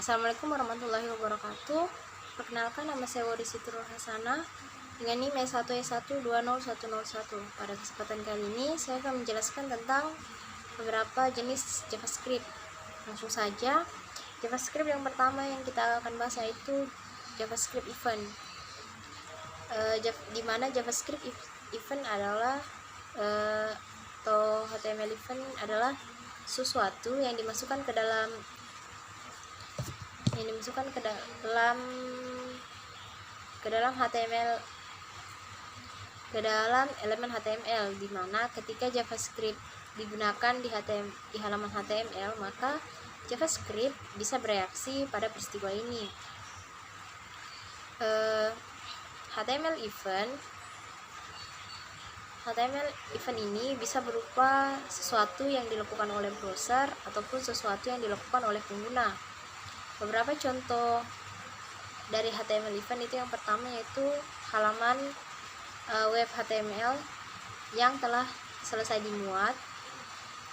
Assalamualaikum warahmatullahi wabarakatuh. Perkenalkan, nama saya Wari Siturul Hasanah dengan NIM S1E1201101. Pada kesempatan kali ini saya akan menjelaskan tentang beberapa jenis JavaScript. Langsung saja, JavaScript yang pertama yang kita akan bahas yaitu JavaScript event. Di mana JavaScript event adalah atau HTML event adalah sesuatu yang dimasukkan ke dalam HTML, ke dalam elemen HTML, di mana ketika JavaScript digunakan di halaman HTML, maka JavaScript bisa bereaksi pada peristiwa ini. HTML event ini bisa berupa sesuatu yang dilakukan oleh browser ataupun sesuatu yang dilakukan oleh pengguna. Beberapa contoh dari HTML event itu, yang pertama yaitu halaman web HTML yang telah selesai dimuat,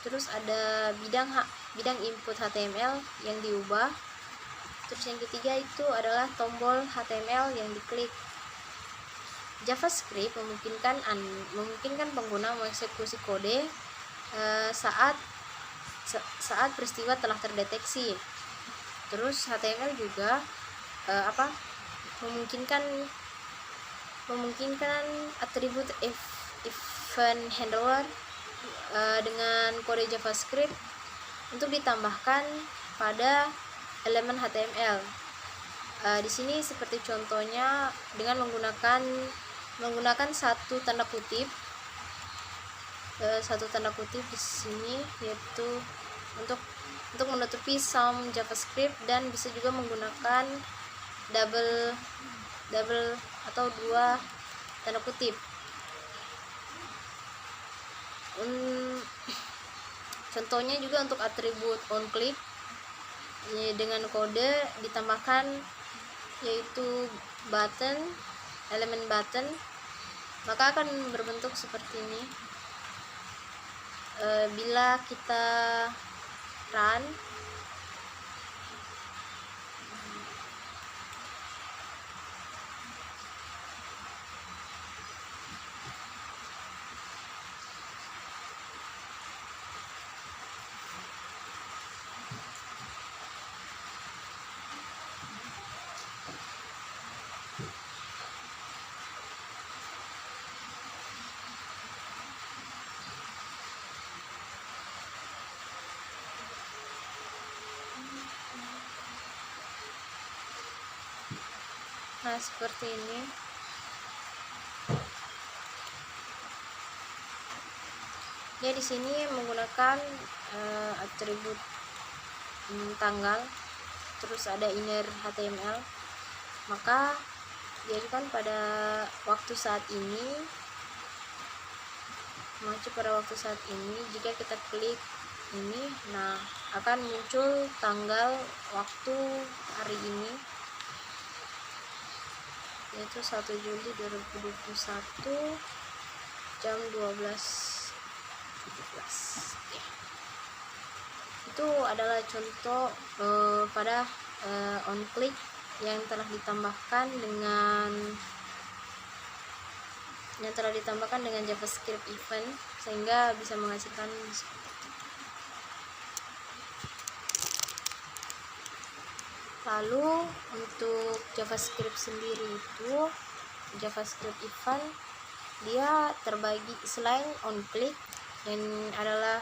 terus ada bidang input HTML yang diubah, terus yang ketiga itu adalah tombol HTML yang diklik. JavaScript memungkinkan pengguna mengeksekusi kode saat peristiwa telah terdeteksi. Terus HTML juga memungkinkan atribut event handler dengan kode JavaScript untuk ditambahkan pada elemen HTML. Di sini seperti contohnya dengan menggunakan satu tanda kutip di sini, yaitu untuk menutupi some JavaScript, dan bisa juga menggunakan double atau dua tanda kutip. Contohnya juga untuk atribut onClick dengan kode ditambahkan yaitu elemen button, maka akan berbentuk seperti ini. Bila kita run, nah seperti ini. Dia di sini menggunakan atribut tanggal, terus ada inner HTML, maka dijadikan pada waktu saat ini, jika kita klik ini, nah akan muncul tanggal waktu hari ini, yaitu 1 Juli 2021 jam 12.17. Itu adalah contoh pada onClick yang telah ditambahkan dengan JavaScript event, sehingga bisa menghasilkan Lalu untuk JavaScript sendiri itu, JavaScript event dia terbagi selain onClick yang adalah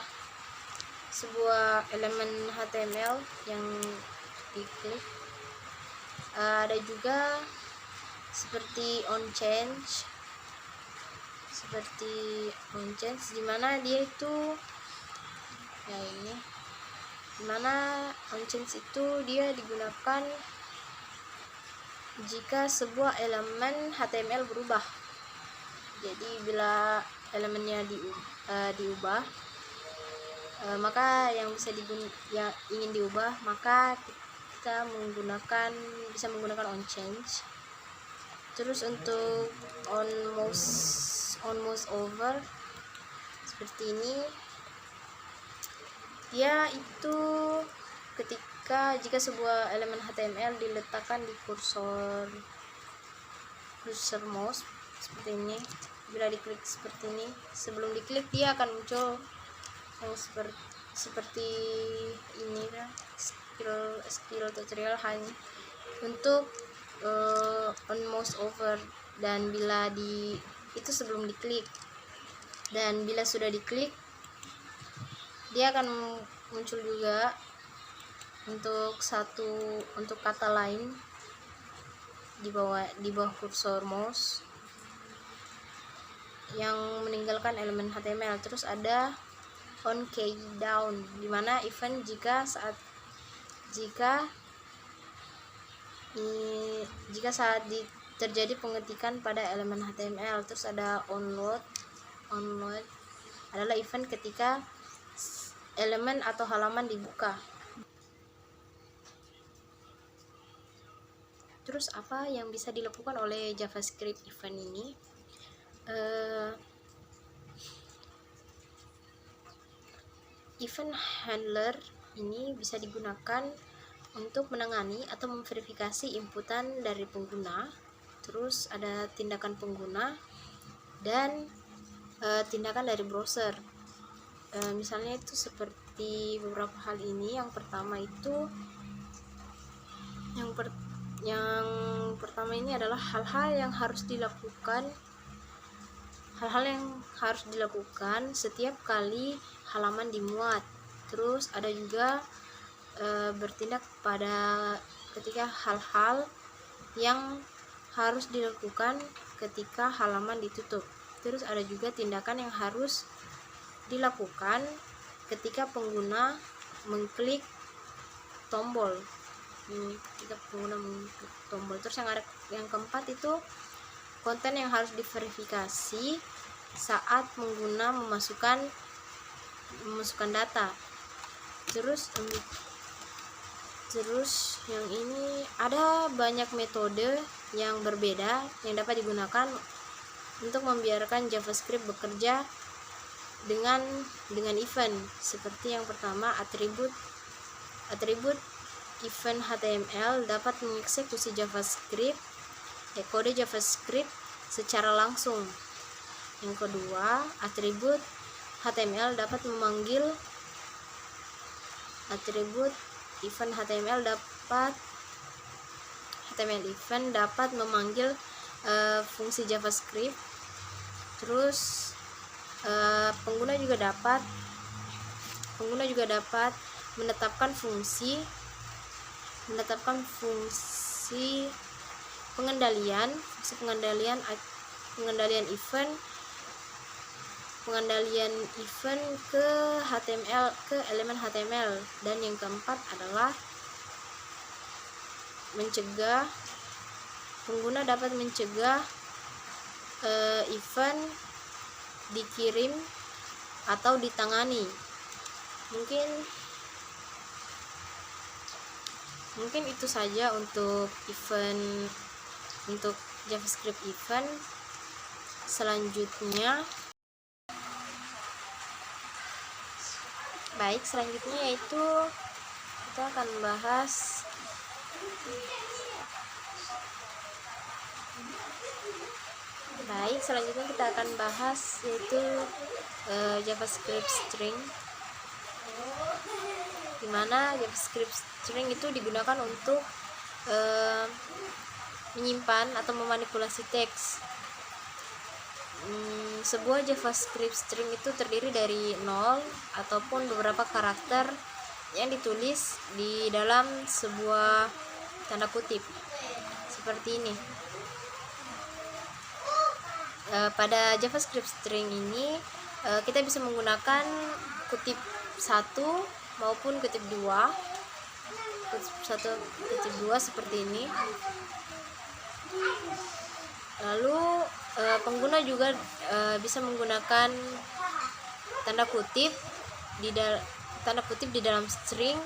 sebuah elemen HTML yang diklik, ada juga seperti onChange, di mana dia itu onChange itu dia digunakan jika sebuah elemen HTML berubah. Jadi bila elemennya diubah, maka yang ingin diubah, maka kita bisa menggunakan onChange. Terus untuk almost over seperti ini, dia itu jika sebuah elemen HTML diletakkan di kursor mouse seperti ini. Bila diklik seperti ini, sebelum diklik dia akan muncul yang seperti ini ya, skill tutorial hanya untuk on mouse over, dan bila itu sebelum diklik, dan bila sudah diklik dia akan muncul juga untuk kata lain di bawah kursor mouse yang meninggalkan elemen HTML. Terus ada on key down, dimana event jika saat terjadi pengetikan pada elemen HTML. Terus ada onload adalah event ketika elemen atau halaman dibuka. Terus apa yang bisa dilakukan oleh JavaScript event ini? Event handler ini bisa digunakan untuk menangani atau memverifikasi inputan dari pengguna. Terus ada tindakan pengguna dan tindakan dari browser. Misalnya itu seperti beberapa hal ini. Yang pertama itu yang pertama ini adalah hal-hal yang harus dilakukan setiap kali halaman dimuat. Terus ada juga bertindak pada ketika hal-hal yang harus dilakukan ketika halaman ditutup. Terus ada juga tindakan yang harus dilakukan ketika pengguna mengklik tombol. Terus yang keempat itu konten yang harus diverifikasi saat pengguna memasukkan data. Terus yang ini ada banyak metode yang berbeda yang dapat digunakan untuk membiarkan JavaScript bekerja dengan event. Seperti yang pertama, atribut event HTML dapat mengeksekusi kode JavaScript secara langsung. Yang kedua, atribut HTML dapat memanggil fungsi JavaScript. Terus pengguna juga dapat menetapkan fungsi pengendalian event ke elemen HTML. Dan yang keempat adalah pengguna dapat mencegah event dikirim atau ditangani. Mungkin itu saja untuk JavaScript event. Selanjutnya yaitu kita akan bahas yaitu JavaScript string, dimana JavaScript string itu digunakan untuk menyimpan atau memanipulasi teks. Sebuah JavaScript string itu terdiri dari 0 ataupun beberapa karakter yang ditulis di dalam sebuah tanda kutip seperti ini. Pada JavaScript string ini kita bisa menggunakan kutip 1 maupun kutip 2. Kutip 2 seperti ini. Lalu pengguna juga bisa menggunakan tanda kutip di dalam string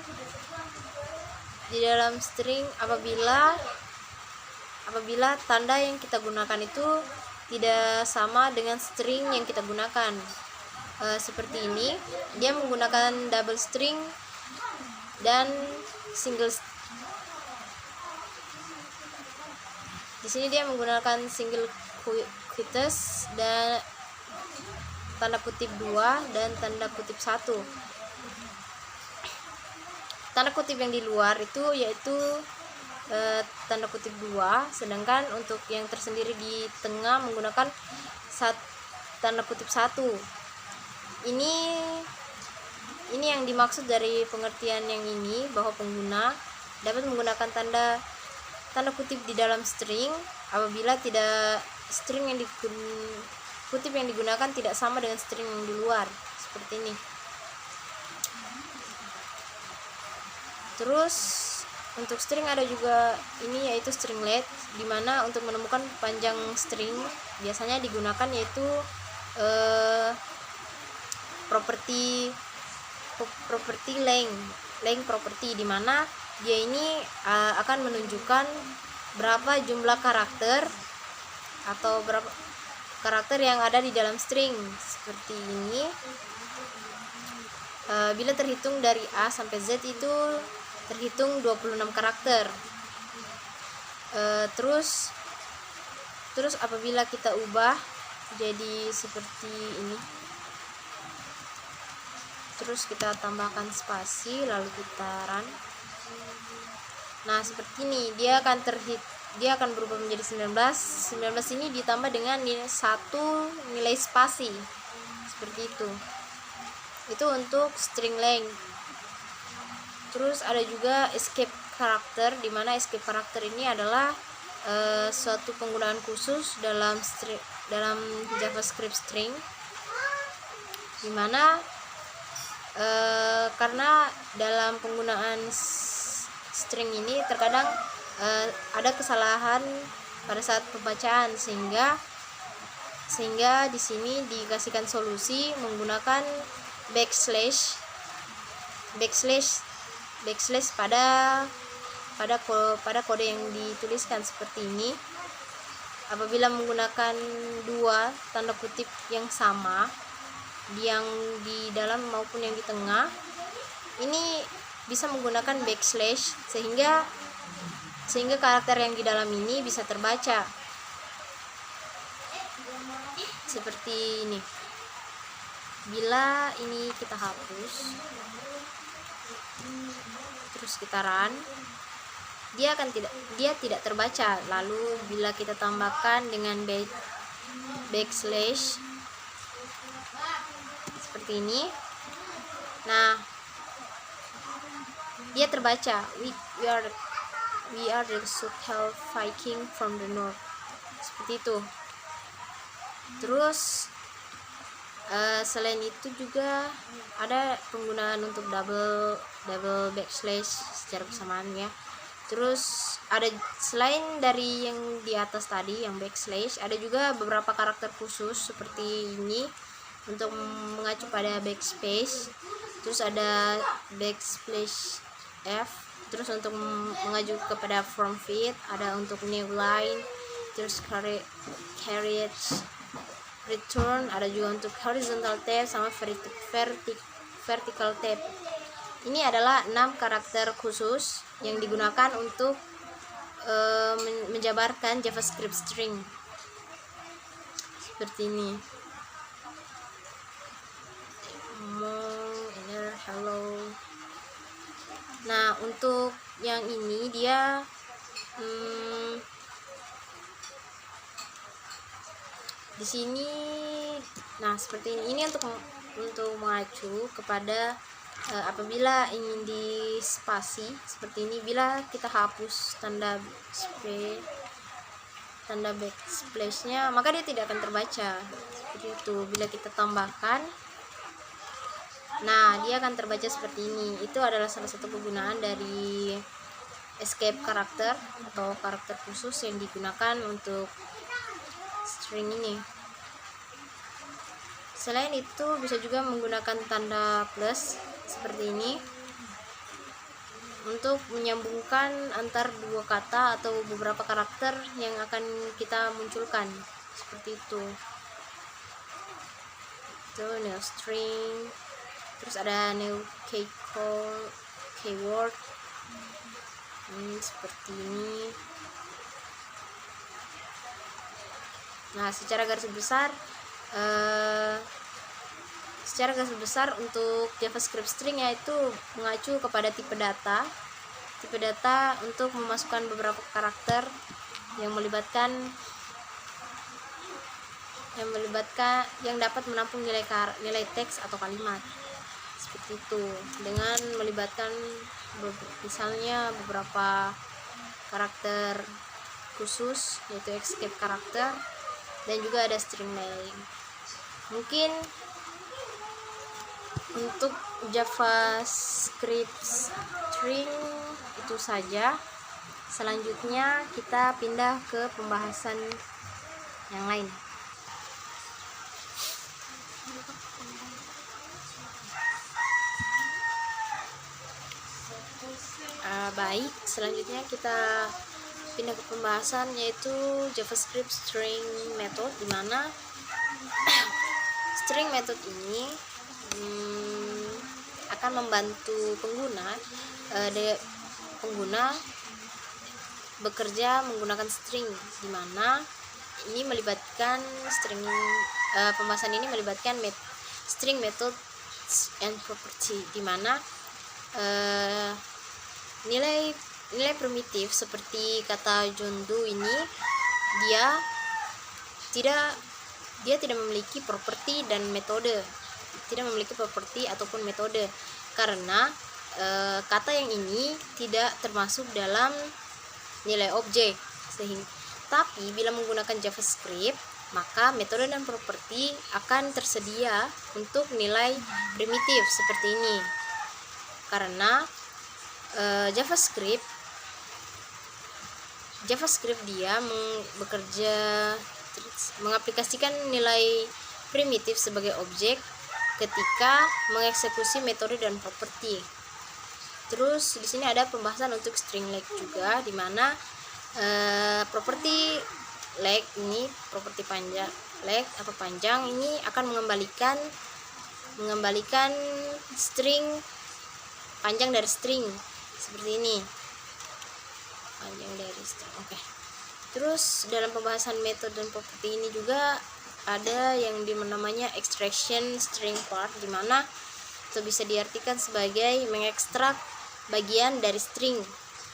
apabila tanda yang kita gunakan itu tidak sama dengan string yang kita gunakan. Seperti ini, dia menggunakan double string dan single. Di sini dia menggunakan single quotes dan tanda kutip 2 dan tanda kutip 1. Tanda kutip yang di luar itu yaitu tanda kutip 2, sedangkan untuk yang tersendiri di tengah menggunakan tanda kutip 1. Ini yang dimaksud dari pengertian yang ini, bahwa pengguna dapat menggunakan tanda kutip di dalam string apabila string yang kutip yang digunakan tidak sama dengan string yang di luar, seperti ini. Terus untuk string ada juga ini, yaitu stringlet, dimana untuk menemukan panjang string biasanya digunakan yaitu properti length property, dimana dia ini akan menunjukkan berapa jumlah karakter atau berapa karakter yang ada di dalam string, seperti ini. Bila terhitung dari A sampai Z itu terhitung 26 karakter. Terus apabila kita ubah jadi seperti ini, terus kita tambahkan spasi lalu kita run. Nah, seperti ini dia akan berubah menjadi 19 ini ditambah dengan satu nilai spasi, seperti itu untuk string length. Terus ada juga escape karakter, dimana escape karakter ini adalah suatu penggunaan khusus dalam JavaScript string, dimana karena dalam penggunaan string ini terkadang ada kesalahan pada saat pembacaan, sehingga di sini dikasihkan solusi menggunakan backslash pada kode yang dituliskan seperti ini. Apabila menggunakan dua tanda kutip yang sama, yang di dalam maupun yang di tengah, ini bisa menggunakan backslash sehingga karakter yang di dalam ini bisa terbaca seperti ini. Bila ini kita hapus terus kita run, dia tidak terbaca. Lalu bila kita tambahkan dengan backslash seperti ini, nah dia terbaca. We are the Sukhothai Viking from the north, seperti itu. Terus selain itu juga ada penggunaan untuk double backslash secara bersamaan ya. Terus ada selain dari yang di atas tadi yang backslash, ada juga beberapa karakter khusus seperti ini untuk mengacu pada backspace. Terus ada backslash F, terus untuk mengacu kepada from fit, ada untuk new line, terus carriage return, ada juga untuk horizontal tab sama vertical tab. Ini adalah 6 karakter khusus yang digunakan untuk menjabarkan JavaScript string seperti ini. Hello. Nah, untuk yang ini dia di sini, nah seperti ini untuk mengacu kepada apabila ingin di spasi seperti ini. Bila kita hapus tanda backsplash-nya, maka dia tidak akan terbaca seperti itu. Bila kita tambahkan, nah dia akan terbaca seperti ini. Itu adalah salah satu penggunaan dari escape karakter atau karakter khusus yang digunakan untuk string ini. Selain itu bisa juga menggunakan tanda plus seperti ini untuk menyambungkan antar dua kata atau beberapa karakter yang akan kita munculkan, seperti itu. Itu new string, terus ada new keyword, seperti ini. Nah, secara garis besar untuk JavaScript string yaitu mengacu kepada tipe data untuk memasukkan beberapa karakter yang dapat menampung nilai teks atau kalimat seperti itu, dengan melibatkan misalnya beberapa karakter khusus yaitu escape karakter, dan juga ada string name. Mungkin untuk JavaScript string itu saja. Selanjutnya kita pindah ke pembahasan yang lain. Baik, selanjutnya kita pindah ke pembahasan yaitu JavaScript string method, di mana string method ini akan membantu pengguna bekerja menggunakan string, di mana ini melibatkan pembahasan ini melibatkan string method and property, di mana nilai primitif seperti kata John Doe ini dia tidak memiliki properti dan metode, ataupun metode, karena kata yang ini tidak termasuk dalam nilai objek. Tapi bila menggunakan JavaScript, maka metode dan properti akan tersedia untuk nilai primitif seperti ini, karena JavaScript dia mengaplikasikan nilai primitif sebagai objek ketika mengeksekusi metode dan properti. Terus di sini ada pembahasan untuk string length juga, di mana properti length ini, properti length atau panjang ini akan mengembalikan string panjang dari string seperti ini, panjang dari string. Oke. Terus dalam pembahasan metode dan properti ini juga ada yang namanya extraction string part, di mana itu bisa diartikan sebagai mengekstrak bagian dari string.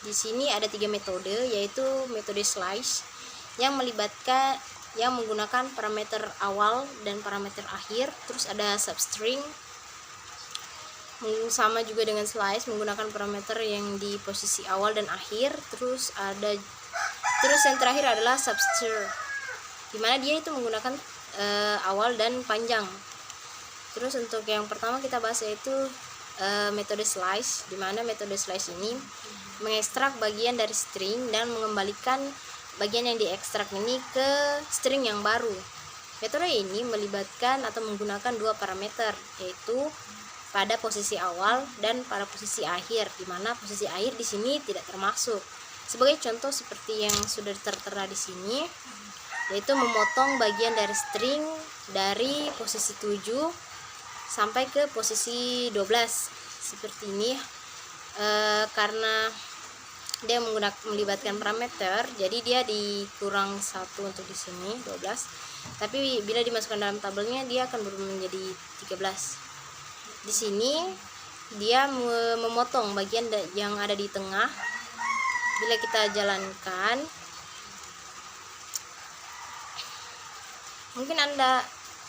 Di sini ada 3 metode, yaitu metode slice yang menggunakan parameter awal dan parameter akhir. Terus ada substring, sama juga dengan slice, menggunakan parameter yang di posisi awal dan akhir. Terus yang terakhir adalah substr, di mana dia itu menggunakan awal dan panjang. Terus untuk yang pertama kita bahas yaitu metode slice, di mana metode slice ini mengekstrak bagian dari string dan mengembalikan bagian yang diekstrak ini ke string yang baru. Metode ini melibatkan atau menggunakan 2 parameter, yaitu pada posisi awal dan pada posisi akhir, di mana posisi akhir di sini tidak termasuk. Sebagai contoh seperti yang sudah tertera di sini, yaitu memotong bagian dari string dari posisi 7 sampai ke posisi 12 seperti ini. Karena dia melibatkan parameter, jadi dia dikurang 1 untuk di sini 12, tapi bila dimasukkan dalam tabelnya dia akan berubah menjadi 13. Di sini dia memotong bagian yang ada di tengah. Bila kita jalankan,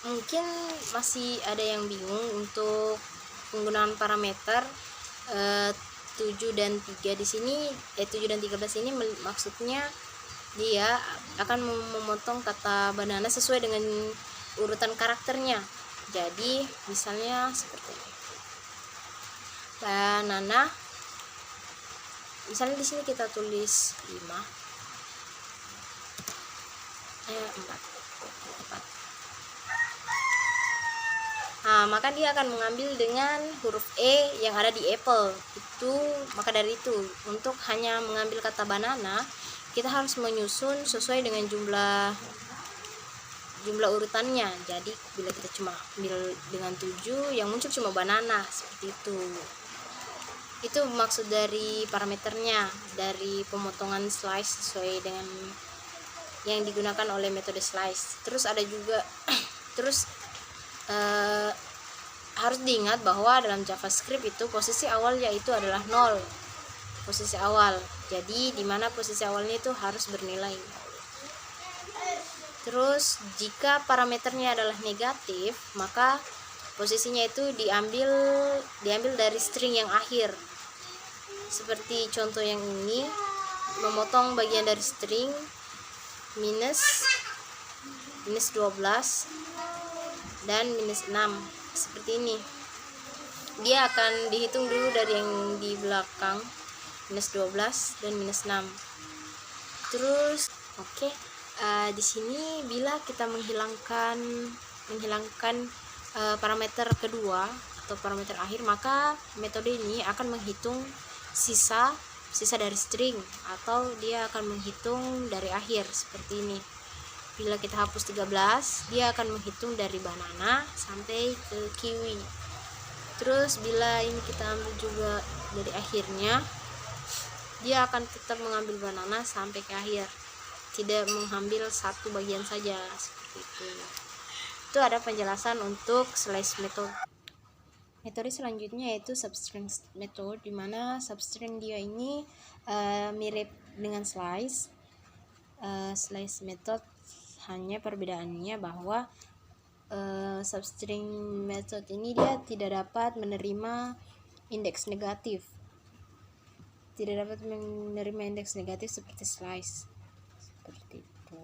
mungkin masih ada yang bingung untuk penggunaan parameter 7 dan 3 di sini. 7 dan 13 ini maksudnya dia akan memotong kata banana sesuai dengan urutan karakternya. Jadi misalnya seperti ini, banana, misalnya di sini kita tulis 5, 4. Nah, maka dia akan mengambil dengan huruf E yang ada di apple itu. Maka dari itu, untuk hanya mengambil kata banana, kita harus menyusun sesuai dengan jumlah urutannya. Jadi bila kita cuma ambil dengan 7, yang muncul cuma banana, seperti itu. Itu maksud dari parameternya, dari pemotongan slice sesuai dengan yang digunakan oleh metode slice. Terus ada juga terus harus diingat bahwa dalam JavaScript itu posisi awal yaitu adalah 0, posisi awal. Jadi dimana posisi awalnya itu harus bernilai 0. Terus jika parameternya adalah negatif, maka posisinya itu diambil dari string yang akhir. Seperti contoh yang ini, memotong bagian dari string minus 12 dan minus 6 seperti ini. Dia akan dihitung dulu dari yang di belakang, minus 12 dan minus 6. Terus di sini bila kita menghilangkan parameter kedua atau parameter akhir, maka metode ini akan menghitung sisa dari string, atau dia akan menghitung dari akhir seperti ini. Bila kita hapus 13, dia akan menghitung dari banana sampai ke kiwi. Terus bila ini kita ambil juga dari akhirnya, dia akan tetap mengambil banana sampai ke akhir, tidak mengambil satu bagian saja seperti itu. Itu ada penjelasan untuk slice method. Metode selanjutnya yaitu substring method, dimana substring dia ini mirip dengan slice. Slice method hanya perbedaannya bahwa substring method ini dia tidak dapat menerima indeks negatif. Seperti slice. Seperti itu.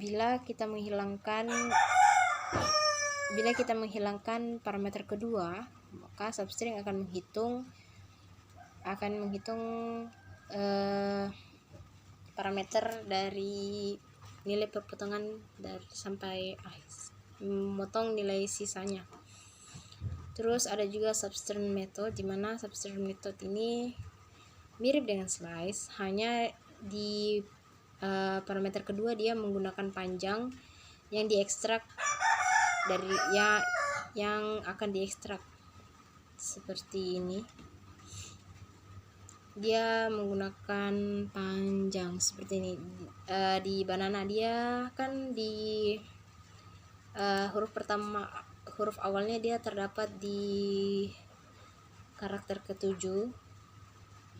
Bila kita menghilangkan parameter kedua, maka substring akan menghitung parameter dari nilai perpotongan sampai memotong nilai sisanya. Terus ada juga substring method, dimana substring method ini mirip dengan slice, hanya di parameter kedua dia menggunakan panjang yang diekstrak dari yang akan diekstrak seperti ini. Dia menggunakan panjang seperti ini. Di banana dia kan di huruf awalnya dia terdapat di karakter ke-7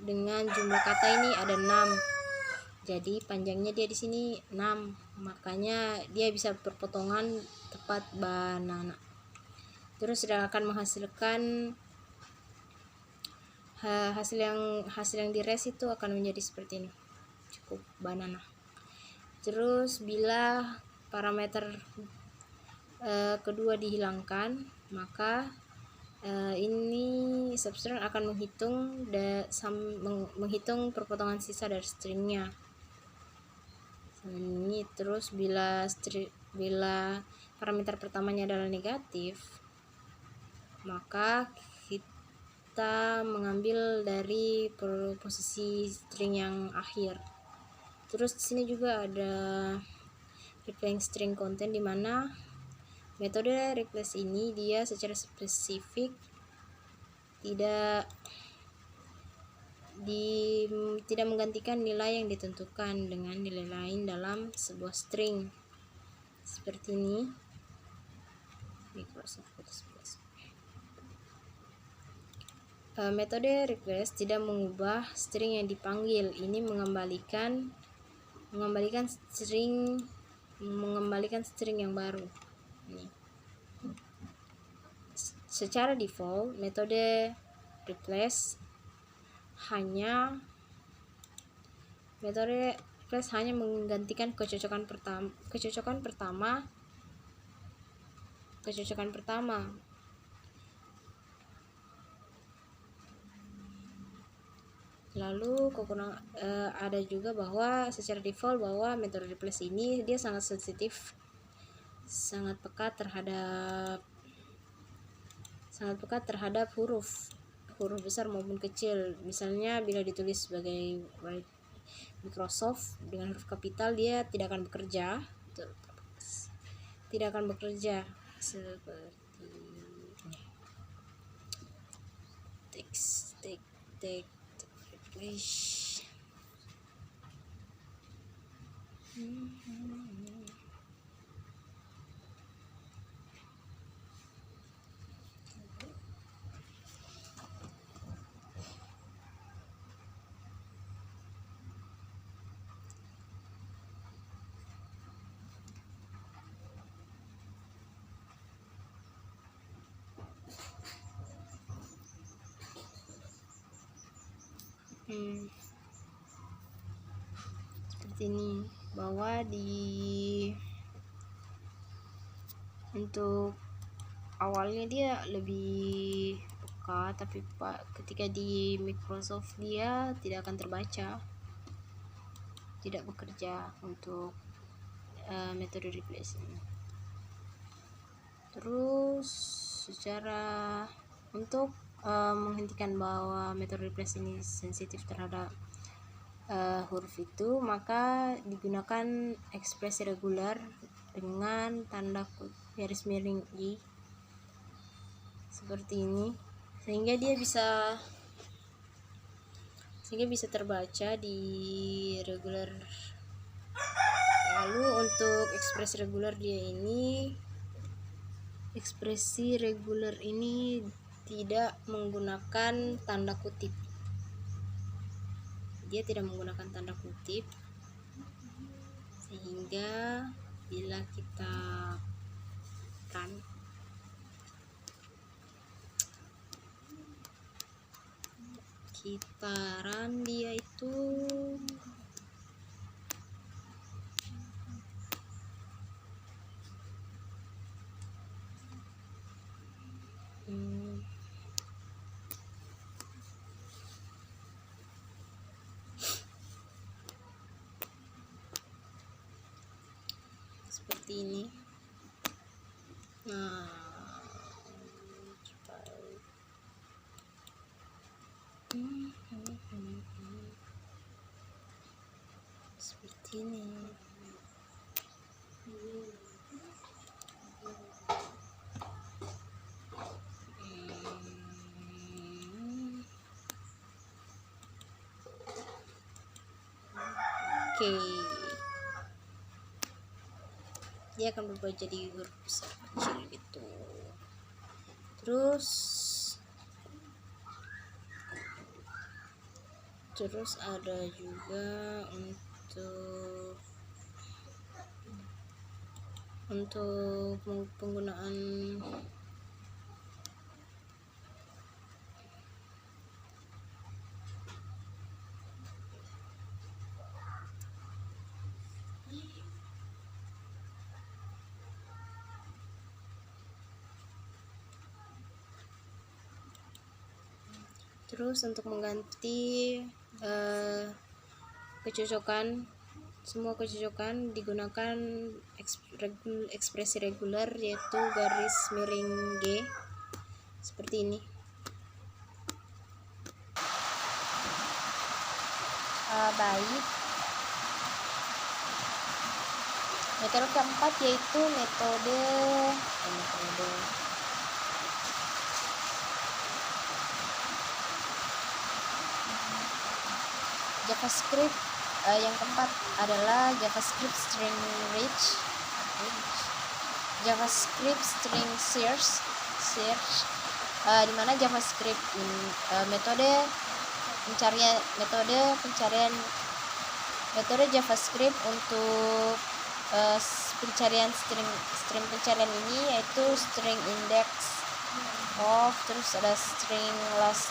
dengan jumlah kata ini ada 6. Jadi panjangnya dia di sini 6, makanya dia bisa berpotongan tepat banana. Terus sudah akan menghasilkan hasil yang di res itu akan menjadi seperti ini, cukup banana. Terus bila parameter kedua dihilangkan, maka ini substring akan menghitung perpotongan sisa dari stringnya ini. Terus bila parameter pertamanya adalah negatif, maka kita mengambil dari posisi string yang akhir. Terus di sini juga ada replaying string content, di mana metode replace ini dia secara spesifik tidak menggantikan nilai yang ditentukan dengan nilai lain dalam sebuah string seperti ini. Metode request tidak mengubah string yang dipanggil. Ini mengembalikan string yang baru. Ini. Secara default, metode replace hanya menggantikan kecocokan pertama. Lalu ada juga bahwa secara default bahwa metode replace ini dia sangat sensitif, sangat peka terhadap huruf besar maupun kecil. Misalnya bila ditulis sebagai Microsoft dengan huruf kapital, dia tidak akan bekerja seperti ini. teks tek tek wish. Seperti ini, bahwa untuk awalnya dia lebih peka, tapi ketika di Microsoft dia tidak akan terbaca, tidak bekerja untuk metode replace ini. Terus secara untuk menghentikan bahwa metode replace ini sensitif terhadap huruf itu, maka digunakan ekspresi reguler dengan tanda garis miring I seperti ini, sehingga bisa terbaca di reguler. Lalu untuk ekspresi reguler ini tidak menggunakan tanda kutip. Dia tidak menggunakan tanda kutip, sehingga bila kita run dia itu seperti ini. Nah, seperti ini. Oke. Dia akan berubah jadi huruf besar kecil gitu. Terus ada juga untuk penggunaan terus untuk mengganti semua kecocokan digunakan ekspresi reguler, yaitu garis miring G seperti ini. Baik, metode keempat yaitu metode JavaScript. Yang keempat adalah JavaScript string reach, JavaScript string search, di mana JavaScript metode JavaScript untuk pencarian string pencarian ini yaitu string index of, terus ada string last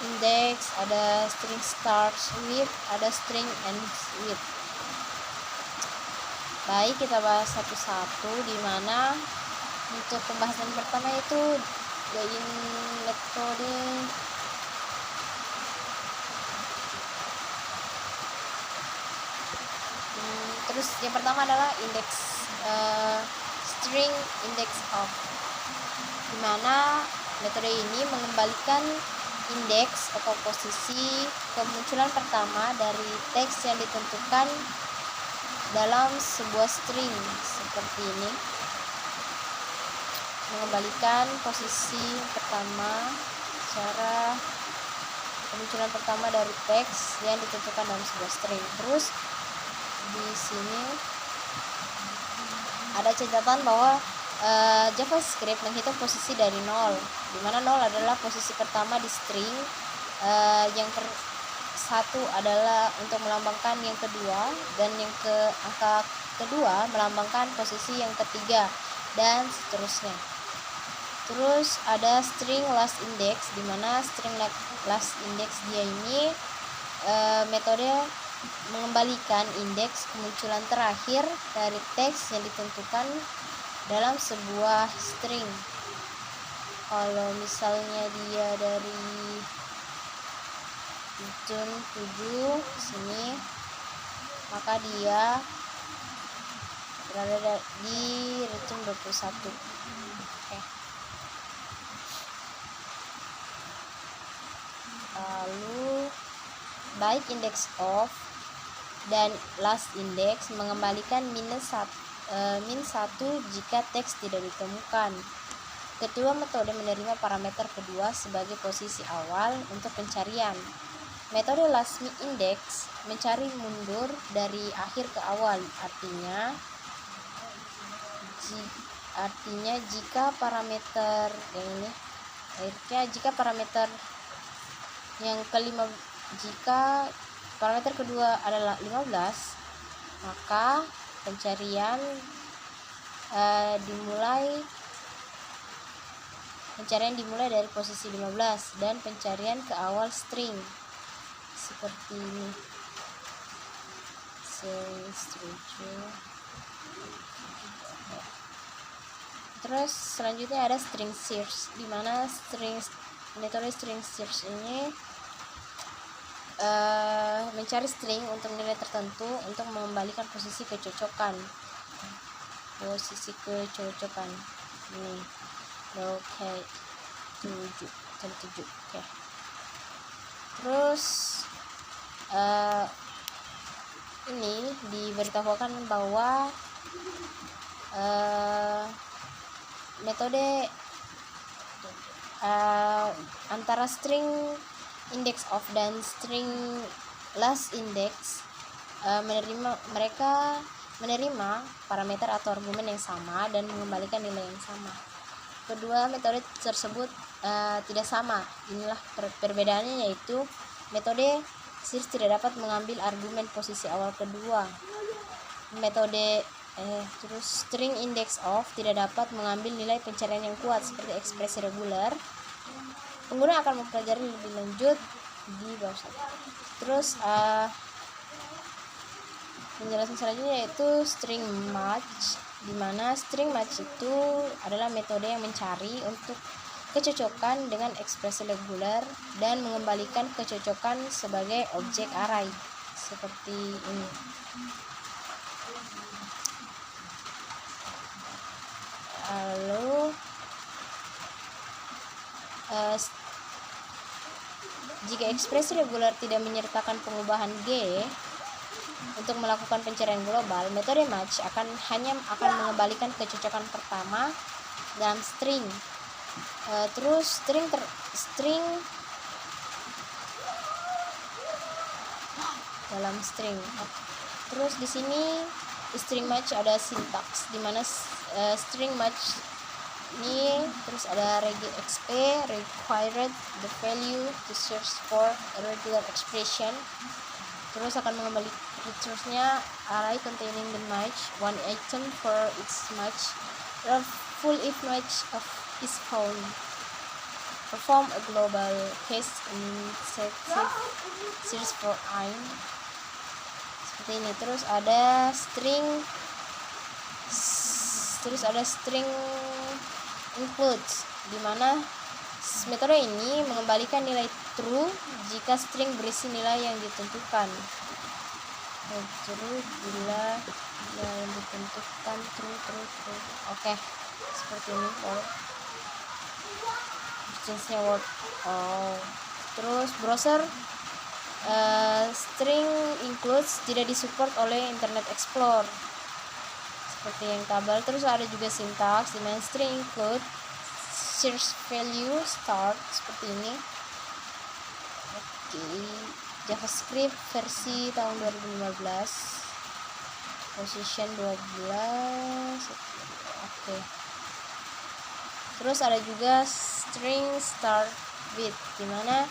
index, ada string start with, ada string end with. Baik, kita bahas satu-satu, di mana untuk pembahasan pertama itu join metode terus yang pertama adalah index string index of, di mana metode ini mengembalikan indeks atau posisi kemunculan pertama dari teks yang ditentukan dalam sebuah string seperti ini, mengembalikan posisi pertama cara kemunculan pertama dari teks yang ditentukan dalam sebuah string. Terus di sini ada catatan bahwa JavaScript menghitung posisi dari 0, di mana 0 adalah posisi pertama di string, yang satu adalah untuk melambangkan yang kedua, dan yang angka kedua melambangkan posisi yang ketiga, dan seterusnya. Terus ada string last index, di mana string last index dia ini metode mengembalikan indeks kemunculan terakhir dari teks yang ditentukan dalam sebuah string. Kalau misalnya dia dari return 7 sini, maka dia berada di return 21. Oke. Lalu baik index of dan last index mengembalikan min 1 jika teks tidak ditemukan. Kedua metode menerima parameter kedua sebagai posisi awal untuk pencarian. Metode last index mencari mundur dari akhir ke awal, artinya jika parameter jika parameter kedua adalah 15, maka pencarian dimulai dari posisi 15 dan pencarian ke awal string seperti ini. Terus selanjutnya ada string search, di mana metode string search ini mencari string untuk nilai tertentu untuk mengembalikan posisi kecocokan ini. Oke, 7. Oke. Terus ini diberitahukan bahwa metode antara string index of dan string last index mereka menerima parameter atau argumen yang sama dan mengembalikan nilai yang sama. Kedua metode tersebut tidak sama. Inilah perbedaannya, yaitu metode search tidak dapat mengambil argumen posisi awal kedua. Terus string index of tidak dapat mengambil nilai pencarian yang kuat seperti ekspresi reguler. Pengguna akan mempelajari lebih lanjut di bawah satu. Terus penjelasan selanjutnya yaitu string match, di mana string match itu adalah metode yang mencari untuk kecocokan dengan ekspresi reguler dan mengembalikan kecocokan sebagai objek array seperti ini. Lalu jika ekspresi reguler tidak menyertakan pengubahan G untuk melakukan pencarian global, metode match hanya akan mengembalikan kecocokan pertama dalam string. Terus dalam string. Terus di sini string match ada sintaks, di mana string match ini terus ada regexp, required the value to search for a regular expression. Terus akan mengembalikan return-nya array containing the match, one item for each match, or full if match is found. Perform a global case insertive search for I'm. Seperti ini. Terus ada string includes, di mana metode ini mengembalikan nilai true jika string berisi nilai yang ditentukan. Terus bila nilai yang ditentukan true. Oke, seperti ini. Terus browser string includes tidak disupport oleh Internet Explorer seperti yang tabel. Terus ada juga sintaks, di mana string include search value start seperti ini. Oke, JavaScript versi tahun 2015, position 12. Oke. Terus ada juga string start with, dimana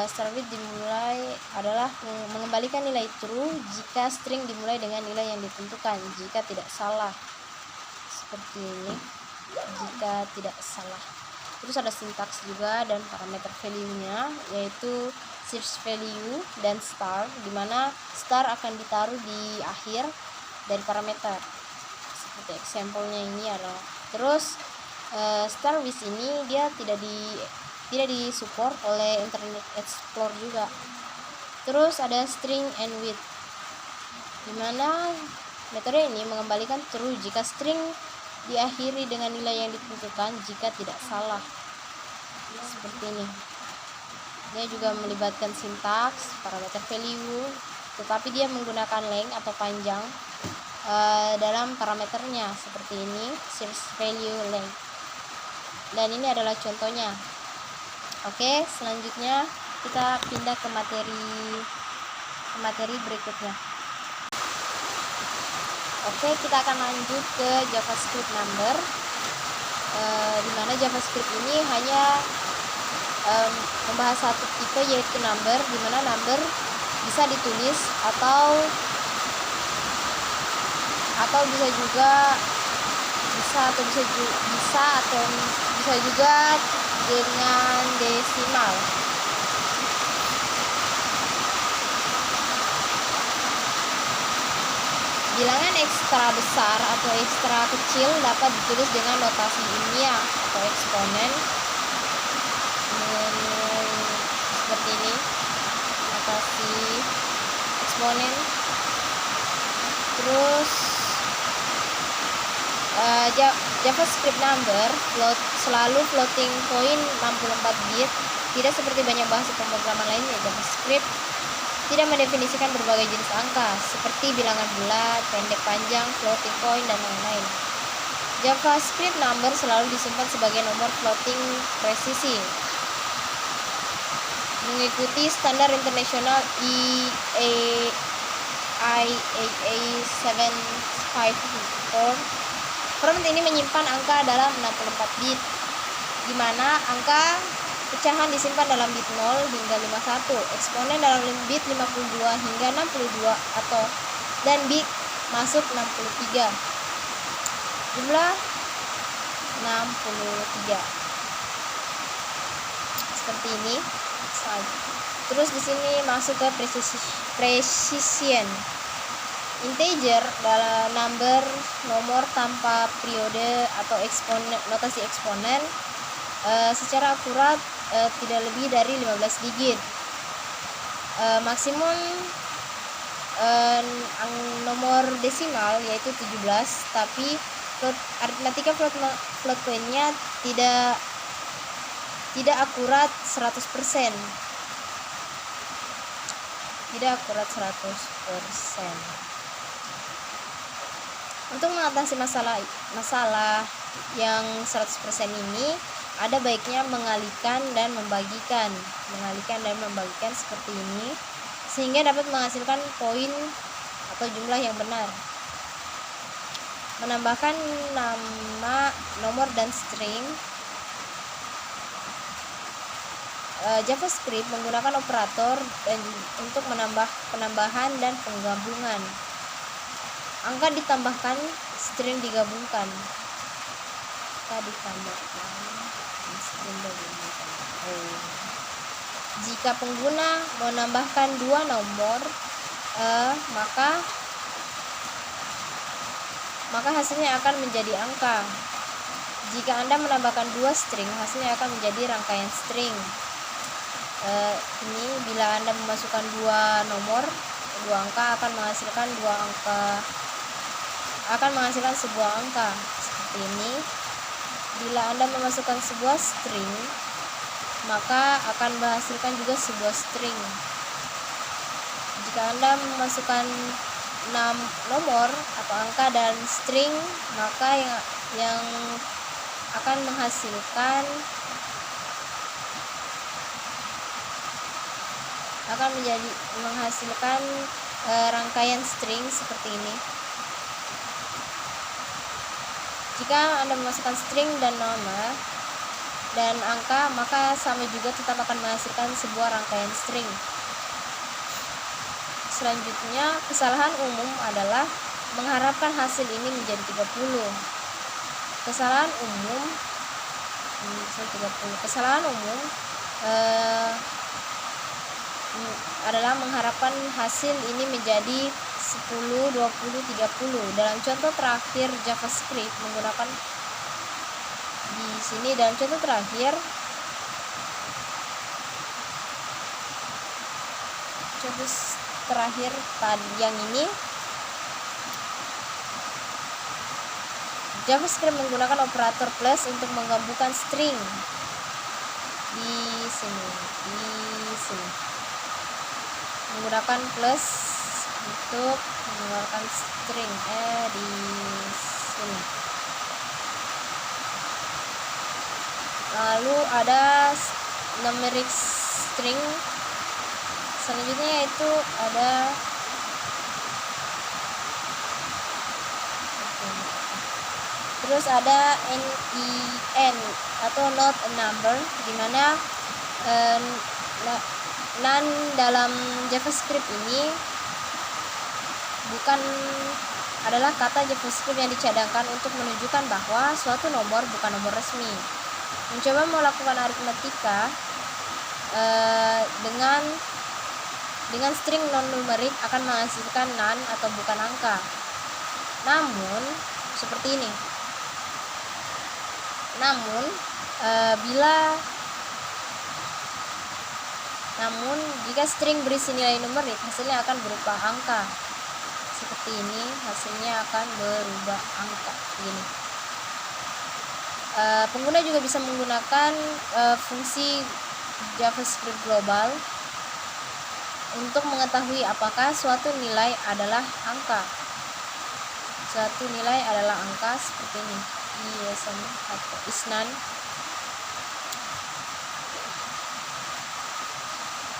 start with dimulai adalah mengembalikan nilai true jika string dimulai dengan nilai yang ditentukan jika tidak salah, seperti ini, jika tidak salah. Terus ada sintaks juga dan parameter value-nya, yaitu search value dan star, dimana star akan ditaruh di akhir dari parameter, seperti example-nya ini adalah. Terus star with ini dia tidak disupport oleh Internet Explorer juga. Terus ada string and with, dimana metode ini mengembalikan true jika string diakhiri dengan nilai yang ditentukan jika tidak salah, seperti ini. Dia juga melibatkan sintaks, parameter value, tetapi dia menggunakan length atau panjang dalam parameternya, seperti ini, search value length. Dan ini adalah contohnya. Oke, selanjutnya kita pindah ke materi berikutnya. Oke, kita akan lanjut ke JavaScript number, dimana JavaScript ini hanya membahas satu tipe, yaitu number, dimana number bisa ditulis atau bisa juga dengan desimal. Bilangan ekstra besar atau ekstra kecil dapat ditulis dengan notasi ilmiah atau eksponen, seperti ini, notasi eksponen. Terus JavaScript number selalu floating point 64 bit, tidak seperti banyak bahasa pemrograman lainnya. JavaScript tidak mendefinisikan berbagai jenis angka seperti bilangan bulat, pendek, panjang, floating point, dan lain-lain. JavaScript number selalu disimpan sebagai nomor floating presisi, mengikuti standar internasional IAA 754. Format ini menyimpan angka dalam 64 bit, di mana angka pecahan disimpan dalam bit 0 hingga 51, eksponen dalam bit 52 hingga 62 dan bit masuk 63. Jumlah 63. Seperti ini. Terus di sini masuk ke precision. Integer dalam nomor tanpa periode atau notasi eksponen secara akurat tidak lebih dari 15 digit. Maksimum nomor desimal yaitu 17, tapi aritmatika float point-nya tidak akurat 100%. Tidak akurat 100%. Untuk mengatasi masalah yang 100% ini, ada baiknya mengalihkan dan membagikan seperti ini, sehingga dapat menghasilkan poin atau jumlah yang benar. Menambahkan nama, nomor, dan string. JavaScript menggunakan operator untuk penambahan dan penggabungan. Angka ditambahkan, string digabungkan. Jika pengguna menambahkan dua nomor, maka hasilnya akan menjadi angka. Jika Anda menambahkan dua string, hasilnya akan menjadi rangkaian string. Ini bila Anda memasukkan dua nomor, dua angka akan menghasilkan sebuah angka, seperti ini. Bila Anda memasukkan sebuah string, maka akan menghasilkan juga sebuah string. Jika Anda memasukkan 6 nomor atau angka dan string, maka yang akan menghasilkan rangkaian string seperti ini. Jika Anda memasukkan string dan nama dan angka, maka sama juga tetap akan menghasilkan sebuah rangkaian string. Selanjutnya, kesalahan umum adalah mengharapkan hasil ini menjadi 30. Kesalahan umum adalah mengharapkan hasil ini menjadi 10, 20, 30. Dalam contoh terakhir JavaScript menggunakan di sini, dalam contoh terakhir tadi yang ini, JavaScript menggunakan operator plus untuk menggabungkan string di sini, menggunakan plus untuk mengeluarkan string di sini. Lalu ada numeric string. Selanjutnya yaitu ada NEN atau not a number, di mana none dalam JavaScript ini adalah kata JavaScript yang dicadangkan untuk menunjukkan bahwa suatu nomor bukan nomor resmi. Mencoba melakukan aritmatika dengan string non-numerik akan menghasilkan none atau bukan angka. Namun seperti ini. Namun jika string berisi nilai numerik, hasilnya akan berupa angka. Seperti ini, hasilnya akan berubah angka begini. Pengguna juga bisa menggunakan fungsi JavaScript global untuk mengetahui apakah suatu nilai adalah angka. Seperti ini, yes atau is none.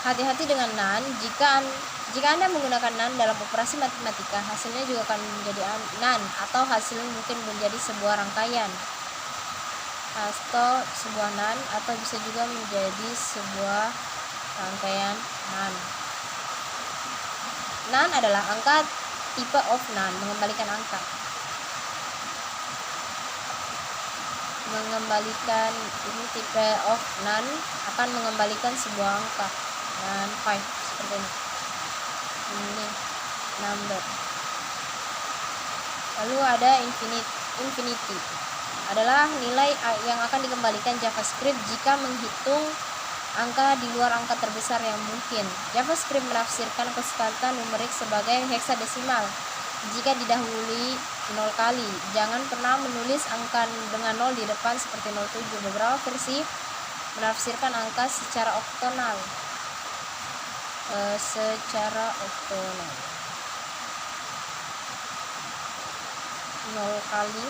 Hati-hati dengan none. Jika Anda menggunakan none dalam operasi matematika, hasilnya juga akan menjadi none, atau hasil mungkin menjadi sebuah rangkaian atau sebuah none, atau bisa juga menjadi sebuah rangkaian none. None adalah angka tipe of none, mengembalikan angka. Ini tipe of none akan mengembalikan sebuah angka. Dan 5 seperti ini number. Lalu ada infinity adalah nilai yang akan dikembalikan JavaScript jika menghitung angka di luar angka terbesar yang mungkin. JavaScript menafsirkan kesepakatan numerik sebagai heksadesimal jika didahului 0 kali. Jangan pernah menulis angka dengan 0 di depan seperti 07. Beberapa versi menafsirkan angka secara oktonal. 0 kali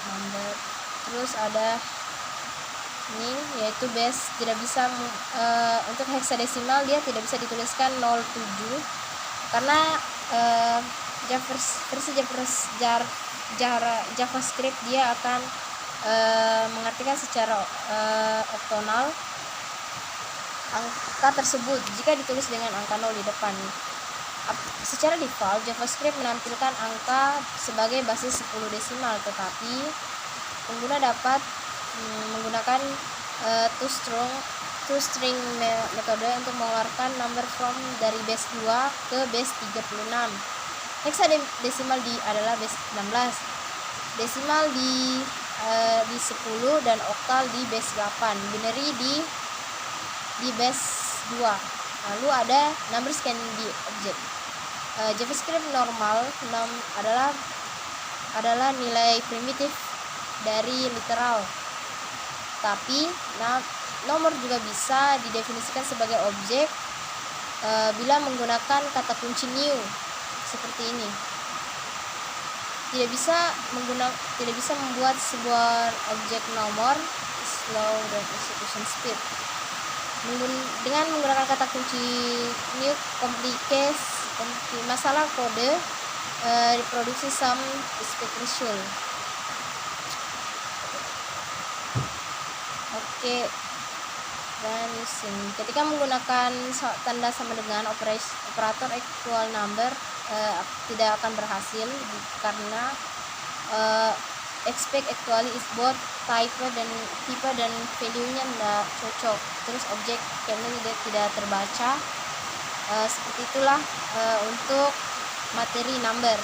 number. Terus ada ini yaitu base, tidak bisa untuk heksadesimal dia tidak bisa dituliskan 07 karena JavaScript dia akan mengartikan secara oktonal angka tersebut jika ditulis dengan angka 0 di depan. Secara default JavaScript menampilkan angka sebagai basis 10 desimal, tetapi pengguna dapat menggunakan toString metode untuk mengeluarkan number from dari base 2 ke base 36. Heksadesimal adalah base 16, desimal di 10, dan oktal di base 8, binary di base 2. Lalu ada numbers can be object. JavaScript normal adalah nilai primitif dari literal, tapi nomor juga bisa didefinisikan sebagai objek bila menggunakan kata kunci new seperti ini. tidak bisa membuat sebuah objek nomor slow dan execution speed. Dengan menggunakan kata kunci new complicated masalah kode reproduksi sum speed result. Oke. Dan using ketika menggunakan tanda sama dengan operator actual number tidak akan berhasil karena expect actually is both tipe dan value-nya tidak cocok. Terus objek kayaknya tidak terbaca. Seperti itulah untuk materi number.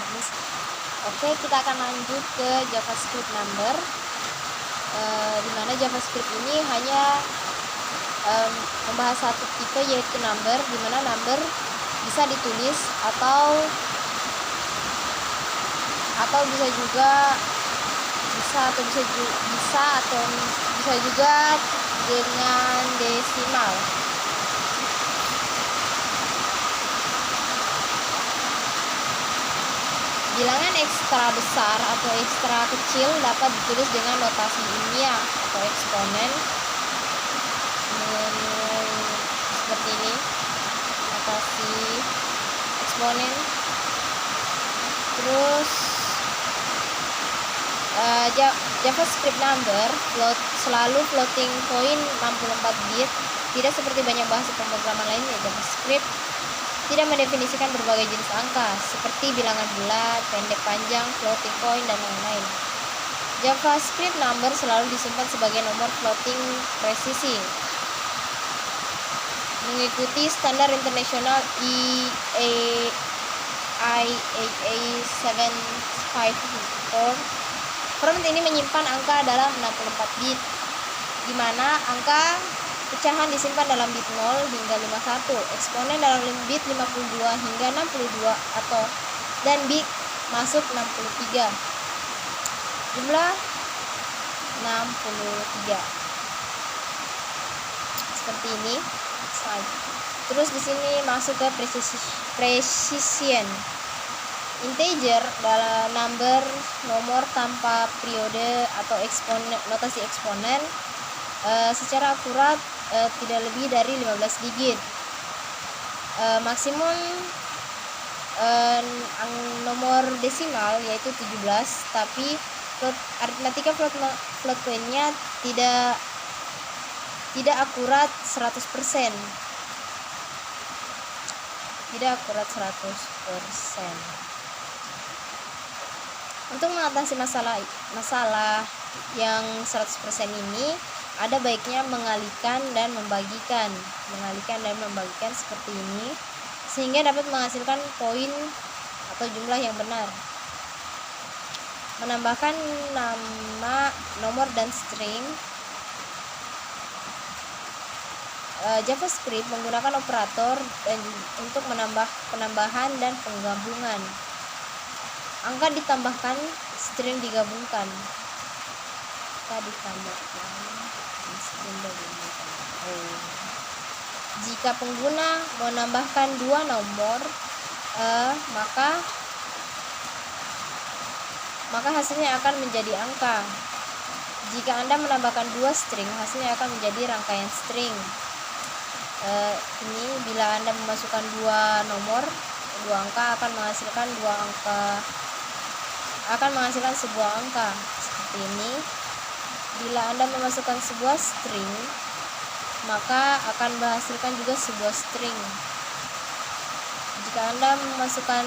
Oke, kita akan lanjut ke JavaScript number, dimana JavaScript ini hanya membahas satu tipe, yaitu number, dimana number bisa ditulis atau bisa juga dengan desimal. Bilangan ekstra besar atau ekstra kecil dapat ditulis dengan notasi ilmiah atau eksponen seperti ini, notasi eksponen. Terus JavaScript number selalu floating point 64 bit, tidak seperti banyak bahasa pemrograman lainnya. JavaScript tidak mendefinisikan berbagai jenis angka seperti bilangan bulat, pendek, panjang, floating point, dan lain-lain. JavaScript number selalu disimpan sebagai nomor floating presisi mengikuti standar internasional IAEA 754. Format ini menyimpan angka dalam 64 bit, di mana angka pecahan disimpan dalam bit 0 hingga 51, eksponen dalam bit 52 hingga 62 dan bit masuk 63. Jumlah 63. Seperti ini. Terus di sini masuk ke precision. Integer dalam nomor tanpa periode atau notasi eksponen secara akurat tidak lebih dari 15 digit. Maksimum nomor desimal yaitu 17, tapi aritmatika float point-nya tidak akurat 100%. Untuk mengatasi masalah yang 100% ini, ada baiknya mengalihkan dan membagikan seperti ini, sehingga dapat menghasilkan poin atau jumlah yang benar. Menambahkan nama, nomor, dan string. JavaScript menggunakan operator untuk penambahan dan penggabungan. Angka ditambahkan, string digabungkan. Jika pengguna menambahkan dua nomor, maka hasilnya akan menjadi angka. Jika Anda menambahkan dua string, hasilnya akan menjadi rangkaian string. Ini bila Anda memasukkan dua angka akan menghasilkan sebuah angka seperti ini. Bila Anda memasukkan sebuah string, maka akan menghasilkan juga sebuah string. Jika Anda memasukkan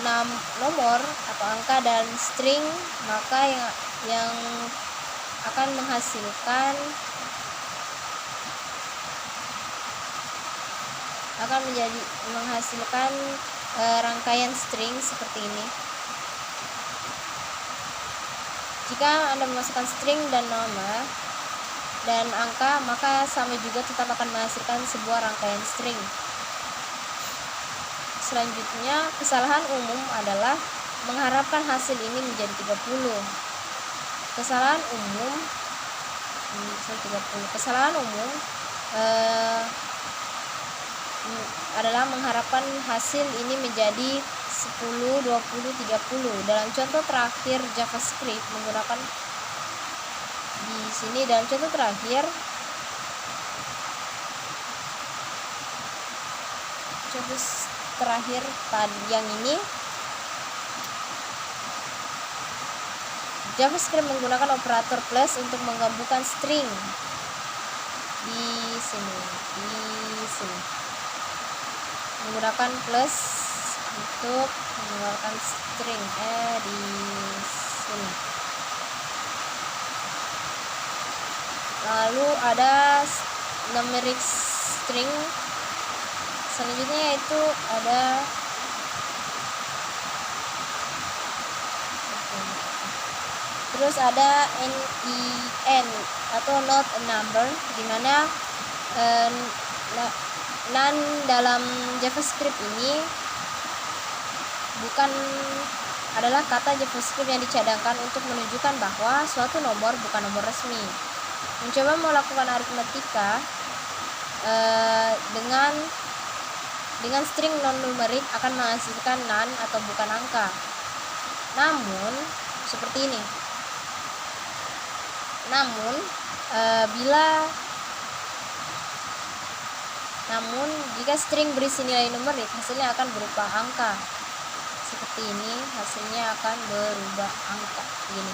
6 nomor atau angka dan string, maka yang akan menghasilkan rangkaian string seperti ini. Jika Anda memasukkan string dan nama dan angka, maka sama juga tetap akan menghasilkan sebuah rangkaian string. Selanjutnya, kesalahan umum adalah mengharapkan hasil ini menjadi 30. Kesalahan umum adalah mengharapkan hasil ini menjadi 10, 20, 30. Dalam contoh terakhir JavaScript menggunakan di sini, dalam contoh terakhir tadi yang ini, JavaScript menggunakan operator plus untuk menggabungkan string di sini, menggunakan plus untuk mengeluarkan string di sini. Lalu ada numeric string, selanjutnya yaitu ada terus ada nen atau not a number, dimana none dalam JavaScript ini adalah kata JavaScript yang dicadangkan untuk menunjukkan bahwa suatu nomor bukan nomor resmi. Mencoba melakukan aritmetika dengan string non numerik akan menghasilkan none atau bukan angka. Namun seperti ini. Namun jika string berisi nilai numerik, hasilnya akan berupa angka. Seperti ini, hasilnya akan berubah angka begini.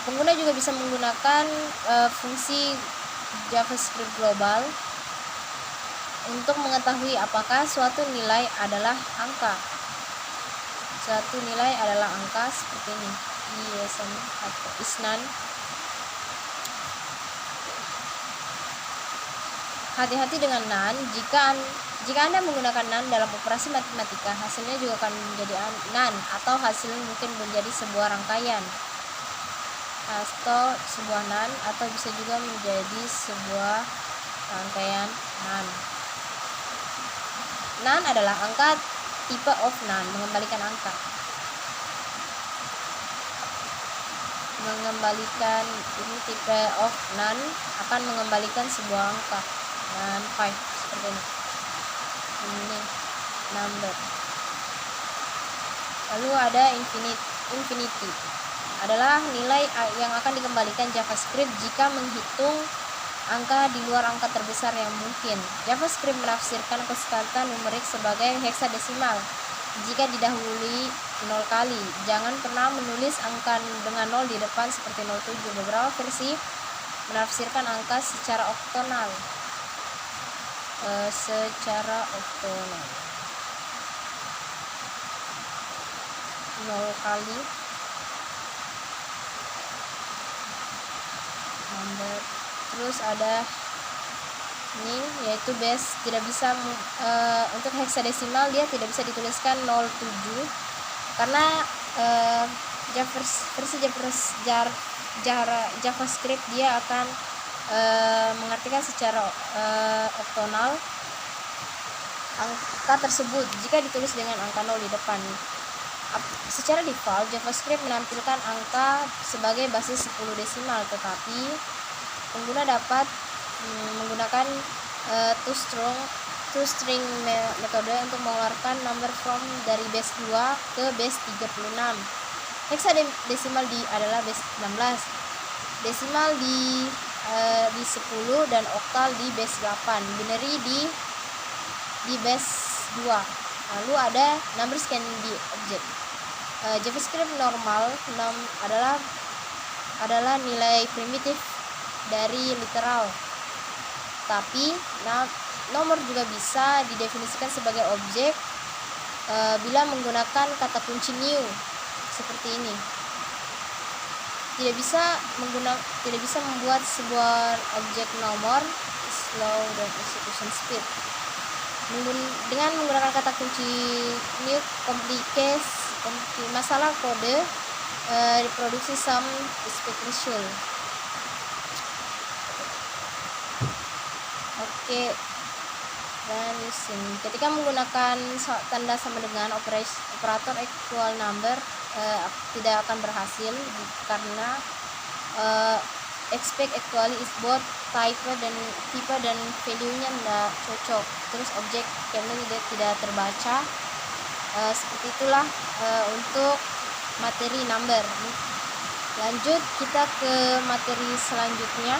Pengguna juga bisa menggunakan fungsi JavaScript global untuk mengetahui apakah suatu nilai adalah angka. Seperti ini, isn atau isnan. Hati-hati dengan none. Jika Anda menggunakan none dalam operasi matematika, hasilnya juga akan menjadi none, atau hasilnya mungkin menjadi sebuah rangkaian atau sebuah none, atau bisa juga menjadi sebuah rangkaian none. None adalah angka tipe of none, mengembalikan angka. Ini tipe of none akan mengembalikan sebuah angka. Dan 5 seperti ini number. Lalu ada infinity adalah nilai yang akan dikembalikan JavaScript jika menghitung angka di luar angka terbesar yang mungkin. JavaScript menafsirkan konstan numerik sebagai heksadesimal jika didahului 0 kali. Jangan pernah menulis angka dengan 0 di depan seperti 07. Beberapa versi menafsirkan angka secara oktonal. 0 kali number. Terus ada ini yaitu base, tidak bisa untuk heksadesimal dia tidak bisa dituliskan 07 karena versi JavaScript dia akan mengartikan secara oktonal angka tersebut jika ditulis dengan angka 0 di depan. Secara default JavaScript menampilkan angka sebagai basis 10 desimal, tetapi pengguna dapat menggunakan toString metode untuk mengeluarkan number from dari base 2 ke base 36. Heksadesimal adalah base 16, desimal di 10, dan oktal di base 8, binary di base 2. Lalu ada numbers can be object. JavaScript normal adalah nilai primitif dari literal, tapi nomor juga bisa didefinisikan sebagai objek bila menggunakan kata kunci new seperti ini. Tidak bisa membuat sebuah objek nomor slow dan execution speed. Dengan menggunakan kata kunci new complicates masalah kode reproduksi sum special. Oke. Dan ketika menggunakan tanda sama dengan operator equal number tidak akan berhasil karena expect equally is both tipe dan value-nya tidak cocok. Terus objek kernel tidak terbaca Seperti itulah untuk materi number. Lanjut kita ke materi selanjutnya,